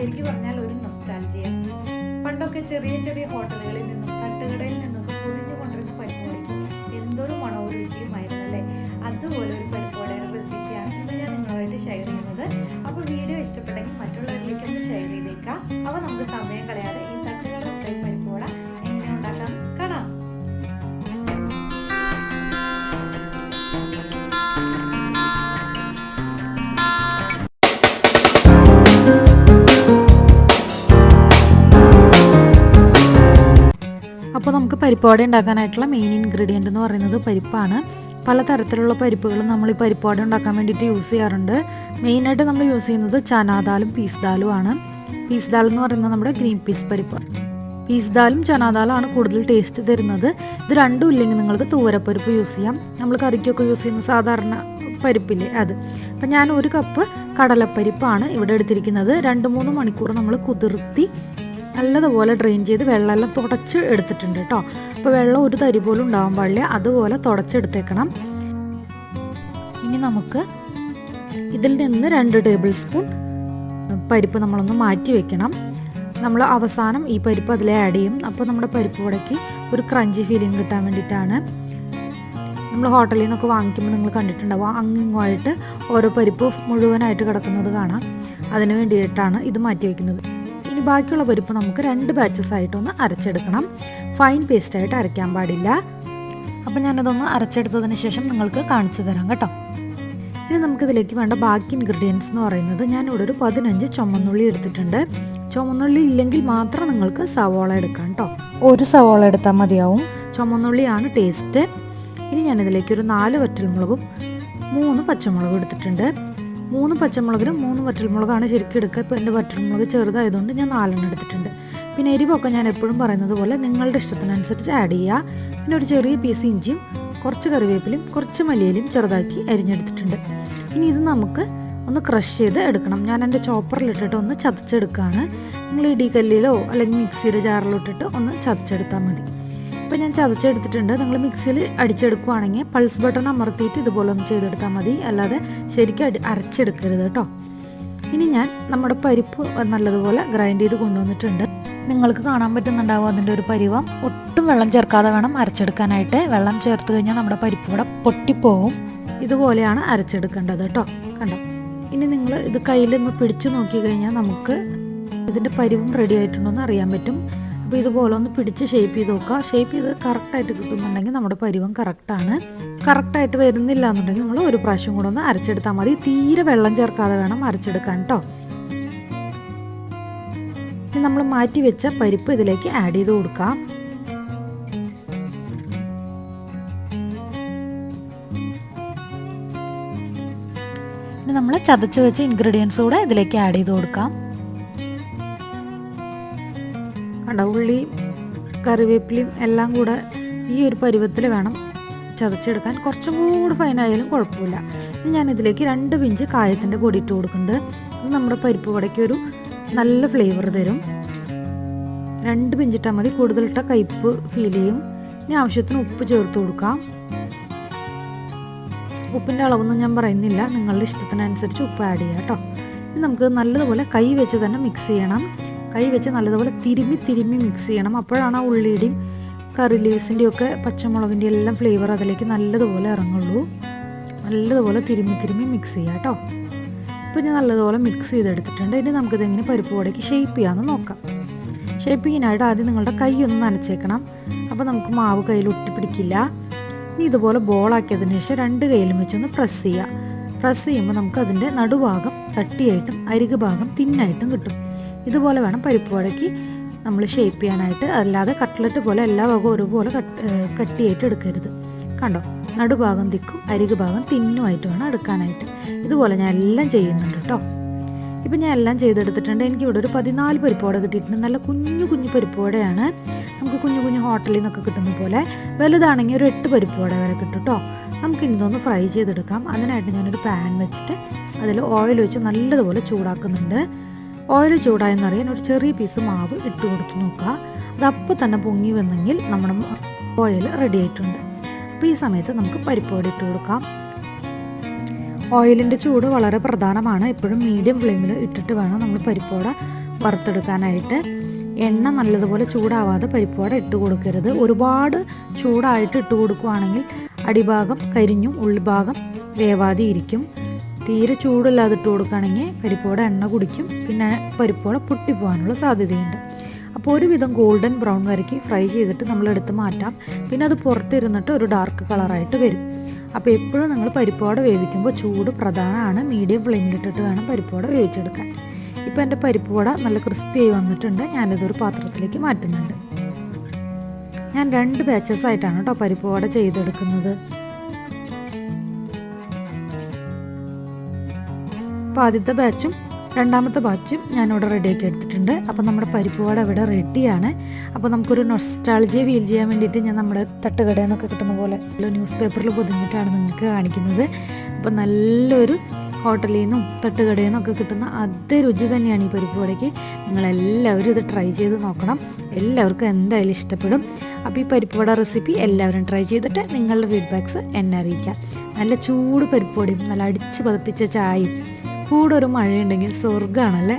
ശരിക്കും പറഞ്ഞാൽ ഒരു നൊസ്റ്റാൾജിയ. പണ്ടൊക്കെ ചെറിയ ചെറിയ ഹോട്ടലുകളിൽ നിന്നും തട്ടുകടയിൽ നിന്നൊക്കെ പൊതിഞ്ഞു കൊണ്ടിരുന്ന പരിപ്പുവടയ്ക്ക് എന്തൊരു മണവും രുചിയുമായിരുന്നല്ലേ. അതുപോലെ ഒരു പരിപ്പുവടയുടെ റെസിപ്പിയാണ് ഇന്ന് ഞാൻ നിങ്ങളുമായിട്ട് ഷെയർ ചെയ്യുന്നത്. അപ്പോൾ വീഡിയോ ഇഷ്ടപ്പെട്ടെങ്കിൽ മറ്റുള്ളവരിലേക്ക് ഒന്ന് ഷെയർ ചെയ്തേക്കാം. അപ്പോൾ നമുക്ക് സമയം കളയാതെ ഈ തട്ടുകട സ്റ്റൈൽ പരിപ്പുവട എങ്ങനെ ഉണ്ടാക്കാം കാണാം. അപ്പോൾ നമുക്ക് പരിപ്പുവട ഉണ്ടാക്കാനായിട്ടുള്ള മെയിൻ ഇൻഗ്രീഡിയൻ്റ് എന്ന് പറയുന്നത് പരിപ്പാണ്. പലതരത്തിലുള്ള പരിപ്പുകളും നമ്മൾ ഈ പരിപ്പുവട ഉണ്ടാക്കാൻ വേണ്ടിയിട്ട് യൂസ് ചെയ്യാറുണ്ട്. മെയിനായിട്ട് നമ്മൾ യൂസ് ചെയ്യുന്നത് ചനാദാലും പീസ് ദാലും ആണ്. പീസ് ദാൽ എന്ന് പറയുന്നത് നമ്മുടെ ഗ്രീൻ പീസ് പരിപ്പ്. പീസ് ദാലും ചനാദാലാണ് കൂടുതൽ ടേസ്റ്റ് തരുന്നത്. ഇത് രണ്ടും ഇല്ലെങ്കിൽ നിങ്ങൾക്ക് തൂവരപ്പരിപ്പ് യൂസ് ചെയ്യാം. നമ്മൾ കറിക്കൊക്കെ യൂസ് ചെയ്യുന്ന സാധാരണ പരിപ്പില്ലേ അത്. അപ്പം ഞാൻ 1 കപ്പ് കടലപ്പരിപ്പാണ് ഇവിടെ എടുത്തിരിക്കുന്നത്. 2-3 മണിക്കൂർ നമ്മൾ കുതിർത്തി നല്ലതുപോലെ ഡ്രെയിൻ ചെയ്ത് വെള്ളമെല്ലാം തുടച്ച് എടുത്തിട്ടുണ്ട് കേട്ടോ. അപ്പോൾ വെള്ളം ഒരു തരി പോലും ഉണ്ടാവാൻ പാടില്ല, അതുപോലെ തുടച്ചെടുത്തേക്കണം. ഇനി നമുക്ക് ഇതിൽ നിന്ന് 2 ടേബിൾ സ്പൂൺ പരിപ്പ് നമ്മളൊന്ന് മാറ്റി വെക്കണം. നമ്മൾ അവസാനം ഈ പരിപ്പ് അതിൽ ആഡ് ചെയ്യും. അപ്പോൾ നമ്മുടെ പരിപ്പ് വടയ്ക്ക് ഒരു ക്രഞ്ചി ഫീലിംഗ് കിട്ടാൻ വേണ്ടിയിട്ടാണ്. നമ്മൾ ഹോട്ടലിൽ നിന്നൊക്കെ വാങ്ങിക്കുമ്പോൾ നിങ്ങൾ കണ്ടിട്ടുണ്ടാവും അങ്ങിങ്ങുമായിട്ട് ഓരോ പരിപ്പ് മുഴുവനായിട്ട് കിടക്കുന്നത് കാണാം. അതിന് വേണ്ടിയിട്ടാണ് ഇത് മാറ്റി വയ്ക്കുന്നത്. ഇനി ബാക്കിയുള്ള പരിപ്പ് നമുക്ക് 2 ബാച്ചസ് ആയിട്ടൊന്ന് അരച്ചെടുക്കണം. ഫൈൻ പേസ്റ്റായിട്ട് അരയ്ക്കാൻ പാടില്ല. അപ്പോൾ ഞാനതൊന്ന് അരച്ചെടുത്തതിന് ശേഷം നിങ്ങൾക്ക് കാണിച്ചു തരാം കേട്ടോ. ഇനി നമുക്കിതിലേക്ക് വേണ്ട ബാക്കി ഇൻഗ്രീഡിയൻസ് എന്ന് പറയുന്നത് ഞാനിവിടെ ഒരു 15 ചുമന്നുള്ളി എടുത്തിട്ടുണ്ട്. ചുമന്നുള്ളി ഇല്ലെങ്കിൽ മാത്രം നിങ്ങൾക്ക് സവോള എടുക്കാം കേട്ടോ. 1 സവോള എടുത്താൽ മതിയാവും. ചുമന്നുള്ളിയാണ് ടേസ്റ്റ്. ഇനി ഞാനിതിലേക്ക് ഒരു 4 വറ്റൽമുളകും 3 പച്ചമുളകും എടുത്തിട്ടുണ്ട്. 3 പച്ചമുളകിനും 3 വറ്റൽമുളകാണ് ശരിക്കും എടുക്കുക. ഇപ്പോൾ എൻ്റെ വറ്റൽമുളക് ചെറുതായതുകൊണ്ട് ഞാൻ 4 എടുത്തിട്ടുണ്ട്. പിന്നെ എരിവൊക്കെ ഞാൻ എപ്പോഴും പറയുന്നത് പോലെ നിങ്ങളുടെ ഇഷ്ടത്തിനനുസരിച്ച് ആഡ് ചെയ്യുക. പിന്നെ ഒരു ചെറിയ പീസ് ഇഞ്ചിയും കുറച്ച് കറിവേപ്പിലയും കുറച്ച് മല്ലിയിലയും ചെറുതാക്കി അരിഞ്ഞെടുത്തിട്ടുണ്ട്. ഇനി ഇത് നമുക്ക് ഒന്ന് ക്രഷ് ചെയ്ത് എടുക്കണം. ഞാൻ എൻ്റെ ചോപ്പറിലിട്ടിട്ട് ഒന്ന് ചതച്ചെടുക്കുകയാണ്. നിങ്ങൾ ഇടികല്ലിലോ അല്ലെങ്കിൽ മിക്സിയുടെ ജാറിലോ ഇട്ടിട്ട് ഒന്ന് ചതച്ചെടുത്താൽ മതി. ഇപ്പോൾ ഞാൻ ചതച്ചെടുത്തിട്ടുണ്ട്. നിങ്ങൾ മിക്സിയിൽ അടിച്ചെടുക്കുകയാണെങ്കിൽ പൾസ് ബട്ടൺ അമർത്തിയിട്ട് ഇതുപോലെ ഒന്ന് ചെയ്തെടുത്താൽ മതി, അല്ലാതെ ശരിക്കും അരച്ചെടുക്കരുത് കേട്ടോ. ഇനി ഞാൻ നമ്മുടെ പരിപ്പ് നല്ലതുപോലെ ഗ്രൈൻഡ് ചെയ്ത് കൊണ്ടുവന്നിട്ടുണ്ട്. നിങ്ങൾക്ക് കാണാൻ പറ്റുന്നുണ്ടാവും അതിൻ്റെ ഒരു പരിവം. ഒട്ടും വെള്ളം ചേർക്കാതെ വേണം അരച്ചെടുക്കാനായിട്ട്. വെള്ളം ചേർത്ത് കഴിഞ്ഞാൽ നമ്മുടെ പരിപ്പ് കൂടെ പൊട്ടിപ്പോവും. ഇതുപോലെയാണ് അരച്ചെടുക്കേണ്ടത് കേട്ടോ. കണ്ടോ? ഇനി നിങ്ങൾ ഇത് കയ്യിലൊന്ന് പിടിച്ചു നോക്കി കഴിഞ്ഞാൽ നമുക്ക് ഇതിൻ്റെ പരിവും റെഡി ആയിട്ടുണ്ടോ എന്ന് അറിയാൻ പറ്റും. അപ്പോൾ ഇതുപോലെ ഒന്ന് പിടിച്ച് ഷേപ്പ് ചെയ്ത് നോക്കുക. ഷേപ്പ് ചെയ്ത് കറക്റ്റായിട്ട് കിട്ടുന്നുണ്ടെങ്കിൽ നമ്മുടെ പരിവം കറക്റ്റാണ്. കറക്റ്റായിട്ട് വരുന്നില്ല എന്നുണ്ടെങ്കിൽ നമ്മൾ ഒരു പ്രാവശ്യം കൂടെ ഒന്ന് അരച്ചെടുത്താൽ മതി. തീരെ വെള്ളം ചേർക്കാതെ വേണം അരച്ചെടുക്കാൻ കേട്ടോ. ഇനി നമ്മൾ മാറ്റി വെച്ച പരിപ്പ് ഇതിലേക്ക് ആഡ് ചെയ്ത് കൊടുക്കാം. ഇനി നമ്മൾ ചതച്ച് വെച്ച ഇൻഗ്രീഡിയൻസ് കൂടെ ഇതിലേക്ക് ആഡ് ചെയ്ത് കൊടുക്കാം. ഉള്ളി കറിവേപ്പിലയും എല്ലാം കൂടെ ഈ ഒരു പരുവത്തിൽ വേണം ചതച്ചെടുക്കാൻ. കുറച്ചും കൂടെ ഫൈനായാലും കുഴപ്പമില്ല. ഇനി ഞാൻ ഇതിലേക്ക് 2 പിഞ്ച് കായത്തിൻ്റെ പൊടി ഇട്ട് കൊടുക്കുന്നുണ്ട്. ഇത് നമ്മുടെ പരിപ്പ് വടയ്ക്ക് ഒരു നല്ല ഫ്ലേവർ തരും. 2 പിഞ്ചിട്ടാൽ മതി, കൂടുതലിട്ട കയ്പ്പ് ഫീൽ ചെയ്യും. ഇനി ആവശ്യത്തിന് ഉപ്പ് ചേർത്ത് കൊടുക്കാം. ഉപ്പിൻ്റെ അളവൊന്നും ഞാൻ പറയുന്നില്ല, നിങ്ങളുടെ ഇഷ്ടത്തിനനുസരിച്ച് ഉപ്പ് ആഡ് ചെയ്യാം കേട്ടോ. ഇനി നമുക്ക് നല്ലതുപോലെ കൈ വെച്ച് തന്നെ മിക്സ് ചെയ്യണം. കൈ വെച്ച് നല്ലതുപോലെ തിരുമ്മി മിക്സ് ചെയ്യണം. അപ്പോഴാണ് ആ ഉള്ളിയുടെയും കറി ലീവ്സിൻ്റെയും ഒക്കെ പച്ചമുളകിൻ്റെ എല്ലാം ഫ്ലേവർ അതിലേക്ക് നല്ലതുപോലെ ഇറങ്ങുള്ളൂ. നല്ലതുപോലെ തിരുമ്മി മിക്സ് ചെയ്യാം കേട്ടോ. ഇപ്പോൾ ഞാൻ നല്ലതുപോലെ മിക്സ് ചെയ്തെടുത്തിട്ടുണ്ട്. ഇനി നമുക്കിതെങ്ങനെ പരിപ്പ് വടയ്ക്ക് ഷേപ്പ് ചെയ്യാമെന്ന് നോക്കാം. ഷേപ്പിങ്ങിനായിട്ട് ആദ്യം നിങ്ങളുടെ കൈ ഒന്ന് നനച്ചേക്കണം. അപ്പോൾ നമുക്ക് മാവ് കയ്യിൽ ഒട്ടിപ്പിടിക്കില്ല. ഇനി ഇതുപോലെ ബോളാക്കിയതിന് ശേഷം 2 കൈയിലും വെച്ചൊന്ന് പ്രസ് ചെയ്യുക. പ്രസ് ചെയ്യുമ്പോൾ നമുക്ക് അതിൻ്റെ നടുഭാഗം കട്ടിയായിട്ടും അരികു ഭാഗം തിന്നായിട്ടും കിട്ടും. ഇതുപോലെ വേണം പരിപ്പ് വടയ്ക്ക് നമ്മൾ ഷേപ്പ് ചെയ്യാനായിട്ട്. അല്ലാതെ കട്ട്ലറ്റ് പോലെ എല്ലാ ഭാഗവും ഒരുപോലെ കട്ടിയായിട്ട് എടുക്കരുത്. കണ്ടോ? നടുഭാഗം തിക്കും അരികു ഭാഗം തിന്നുമായിട്ട് വേണം എടുക്കാനായിട്ട്. ഇതുപോലെ ഞാൻ എല്ലാം ചെയ്യുന്നുണ്ട് കേട്ടോ. ഇപ്പം ഞാൻ എല്ലാം ചെയ്തെടുത്തിട്ടുണ്ട്. എനിക്കിവിടെ ഒരു 14 പരിപ്പ് വട കിട്ടിയിട്ടുണ്ട്. നല്ല കുഞ്ഞു പരിപ്പ് വടയാണ്. നമുക്ക് കുഞ്ഞു ഹോട്ടലിൽ നിന്നൊക്കെ കിട്ടുന്ന പോലെ. വലുതാണെങ്കിൽ ഒരു 8 പരിപ്പ് വട വരെ കിട്ടും കേട്ടോ. നമുക്കിനി ഇതൊന്ന് ഫ്രൈ ചെയ്തെടുക്കാം. അതിനായിട്ട് ഞാനൊരു പാൻ വെച്ചിട്ട് അതിൽ ഓയിൽ വെച്ച് നല്ലതുപോലെ ചൂടാക്കുന്നുണ്ട്. ഓയിൽ ചൂടായെന്നറിയാൻ ഒരു ചെറിയ പീസ് മാവ് ഇട്ട് കൊടുത്ത് നോക്കുക. അതപ്പോൾ തന്നെ പൊങ്ങി വന്നെങ്കിൽ നമ്മുടെ ഓയിൽ റെഡി ആയിട്ടുണ്ട്. അപ്പോൾ ഈ സമയത്ത് നമുക്ക് പരിപ്പ് വട ഇട്ട് കൊടുക്കാം. ഓയിലിൻ്റെ ചൂട് വളരെ പ്രധാനമാണ്. എപ്പോഴും മീഡിയം ഫ്ലെയിമിൽ ഇട്ടിട്ട് വേണം നമ്മൾ പരിപ്പ് വട വറുത്തെടുക്കാനായിട്ട്. എണ്ണ നല്ലതുപോലെ ചൂടാവാതെ പരിപ്പുവട ഇട്ട് കൊടുക്കരുത്. ഒരുപാട് ചൂടായിട്ട് ഇട്ട് കൊടുക്കുകയാണെങ്കിൽ അടിഭാഗം കരിഞ്ഞും ഉൾഭാഗം വേവാതെ ഇരിക്കും. തീരെ ചൂടില്ലാതെ ഇട്ട് കൊടുക്കുകയാണെങ്കിൽ പരിപ്പുവട എണ്ണ കുടിക്കും, പിന്നെ പരിപ്പുവട പൊട്ടിപ്പോകാനുള്ള സാധ്യതയുണ്ട്. അപ്പോൾ ഒരുവിധം ഗോൾഡൻ ബ്രൗൺ വരയ്ക്ക് ഫ്രൈ ചെയ്തിട്ട് നമ്മൾ എടുത്ത് മാറ്റാം. പിന്നെ അത് പുറത്തിരുന്നിട്ട് ഒരു ഡാർക്ക് കളറായിട്ട് വരും. അപ്പോൾ എപ്പോഴും നിങ്ങൾ പരിപ്പുവട വേവിക്കുമ്പോൾ ചൂട് പ്രധാനമാണ്. മീഡിയം ഫ്ലെയിമിലിട്ടിട്ട് വേണം പരിപ്പുവട വേവിച്ചെടുക്കാൻ. ഇപ്പോൾ എൻ്റെ പരിപ്പുവട നല്ല ക്രിസ്പി ആയി വന്നിട്ടുണ്ട്. ഞാനിതൊരു പാത്രത്തിലേക്ക് മാറ്റുന്നുണ്ട്. ഞാൻ 2 ബാച്ചസ് ആയിട്ടാണ് കേട്ടോ പരിപ്പുവട ചെയ്തെടുക്കുന്നത്. അപ്പോൾ ആദ്യത്തെ ബാച്ചും രണ്ടാമത്തെ ബാച്ചും ഞാനിവിടെ റെഡിയാക്കി എടുത്തിട്ടുണ്ട്. അപ്പോൾ നമ്മുടെ പരിപ്പുവട ഇവിടെ റെഡിയാണ്. അപ്പോൾ നമുക്കൊരു നൊസ്റ്റാൾജിയ ഫീൽ ചെയ്യാൻ വേണ്ടിയിട്ട് ഞാൻ നമ്മുടെ തട്ടുകടയിൽ നിന്നൊക്കെ കിട്ടുന്ന പോലെ ന്യൂസ് പേപ്പറിൽ പൊതിഞ്ഞിട്ടാണ് നിങ്ങൾക്ക് കാണിക്കുന്നത്. അപ്പോൾ നല്ലൊരു ഹോട്ടലിൽ നിന്നും തട്ടുകടയിൽ നിന്നൊക്കെ കിട്ടുന്ന അതേ രുചി തന്നെയാണ് ഈ പരിപ്പുവടയ്ക്ക്. നിങ്ങളെല്ലാവരും ഇത് ട്രൈ ചെയ്ത് നോക്കണം. എല്ലാവർക്കും എന്തായാലും ഇഷ്ടപ്പെടും. അപ്പോൾ ഈ പരിപ്പുവട റെസിപ്പി എല്ലാവരും ട്രൈ ചെയ്തിട്ട് നിങ്ങളുടെ ഫീഡ്ബാക്ക്സ് എന്നെ അറിയിക്കാം. നല്ല ചൂട് പരിപ്പുവടയും നല്ല അടിച്ച് പതപ്പിച്ച ചായയും കൂടെ ഒരു മഴയുണ്ടെങ്കിൽ സ്വർഗ്ഗമാണല്ലേ.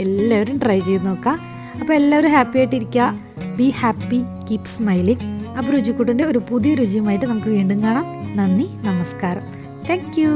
എല്ലാവരും ട്രൈ ചെയ്ത് നോക്കാം. അപ്പോൾ എല്ലാവരും ഹാപ്പി ആയിട്ടിരിക്കുക. Be happy, keep smiling. അപ്പോൾ രുചിക്കൂട്ടിൻ്റെ ഒരു പുതിയ രുചിയുമായിട്ട് നമുക്ക് വീണ്ടും കാണാം. നന്ദി, നമസ്കാരം. Thank you.